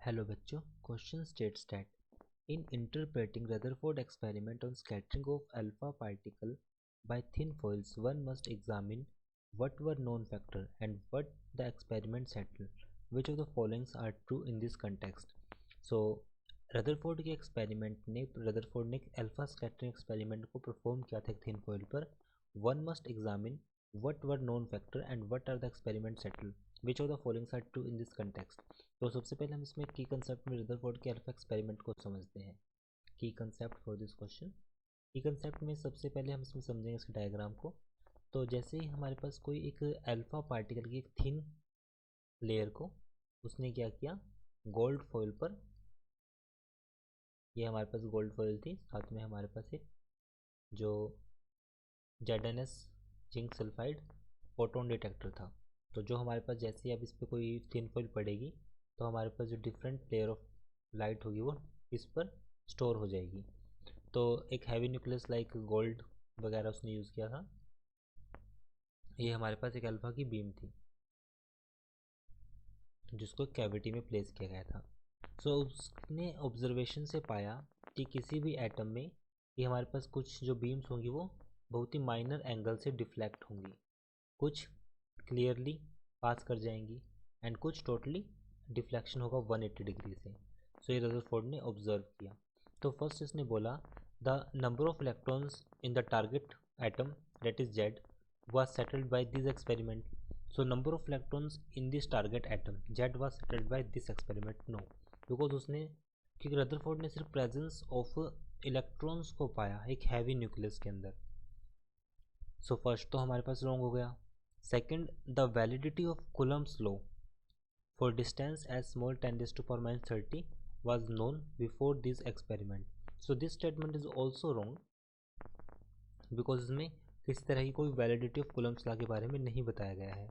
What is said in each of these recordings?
Hello बच्चों, question states that in interpreting Rutherford experiment on scattering of alpha particle by thin foils, one must examine what were known factor and what the experiment settled. Which of the followings are true in this context? So Rutherford के experiment ने Rutherford ने alpha scattering experiment को perform किया था thin foil पर. One must examine what were known factor and what are the experiment settle. Which of the followings are true in this context. तो सबसे पहले हम इसमें की कंसेप्ट में रदरफोर्ड के अल्फा एक्सपेरिमेंट को समझते हैं. की कंसेप्ट फॉर दिस क्वेश्चन. की कंसेप्ट में सबसे पहले हम इसमें समझेंगे इसके डायग्राम को. तो जैसे ही हमारे पास कोई एक अल्फा पार्टिकल की एक थिन लेयर को उसने क्या किया, गोल्ड फॉइल पर, ये हमारे पास गोल्ड फॉइल थी, साथ में हमारे पास एक जो ZnS zinc sulphide photon detector था. तो जो हमारे पास जैसे ही अब इस पर कोई थिन फॉइल पड़ेगी तो हमारे पास जो डिफरेंट लेयर ऑफ लाइट होगी वो इस पर स्टोर हो जाएगी. तो एक हैवी न्यूक्लियस लाइक गोल्ड वगैरह उसने यूज़ किया था. ये हमारे पास एक अल्फा की बीम थी जिसको कैविटी में प्लेस किया गया था. सो उसने ऑब्जर्वेशन से पाया कि किसी भी एटम में ये हमारे पास कुछ जो बीम्स होंगी वो बहुत ही माइनर एंगल से डिफ्लेक्ट होंगी, कुछ क्लियरली पास कर जाएंगी एंड कुछ टोटली डिफ्लेक्शन होगा 180 डिग्री से. सो ये रदरफोर्ड ने ऑब्जर्व किया. तो फर्स्ट इसने बोला the number of electrons in the target atom that is Z was settled by this experiment. So number of electrons in this target atom Z was settled by this experiment. No, because उसने, क्योंकि Rutherford ने सिर्फ presence of electrons को पाया एक heavy nucleus के अंदर. So first तो हमारे पास रॉन्ग हो गया. Second, the validity of Coulomb's law for distance as small 10⁻30 was known before this experiment. So this statement is also wrong because इसमें किसी तरह की कोई वैलिडिटी ऑफ कूलम्स लॉ के बारे में नहीं बताया गया है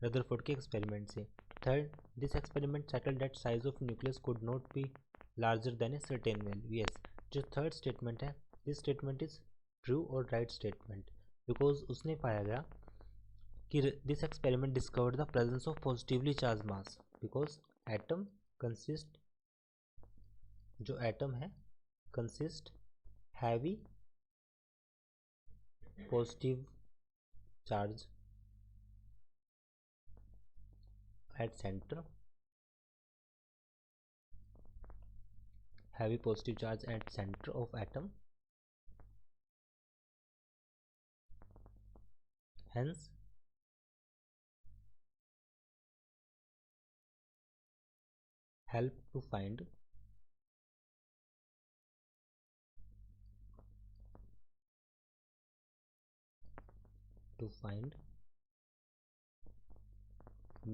रदरफोर्ड के एक्सपेरिमेंट से. Third, this experiment settle that size of nucleus could not be larger than a certain value. Yes, जो थर्ड स्टेटमेंट है दिस स्टेटमेंट इज ट्रू और राइट स्टेटमेंट बिकॉज उसने पाया गया कि this experiment discovered the presence of positively charge mass because atom consist, जो atom है consist heavy positive charge at center, heavy positive charge at center of atom, hence help to find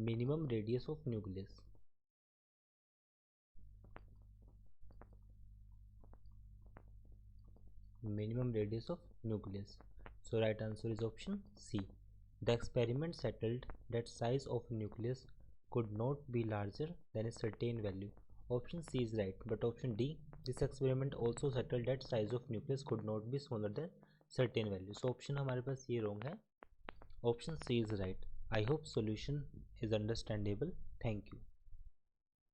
minimum radius of nucleus. Minimum radius of nucleus. So right answer is option C. The experiment settled that size of nucleus could not be larger than a certain value. Option C is right, but option D, this experiment also settled that size of nucleus could not be smaller than certain value. So option हमारे पास ये wrong है. Option C is right. I hope solution is understandable. Thank you.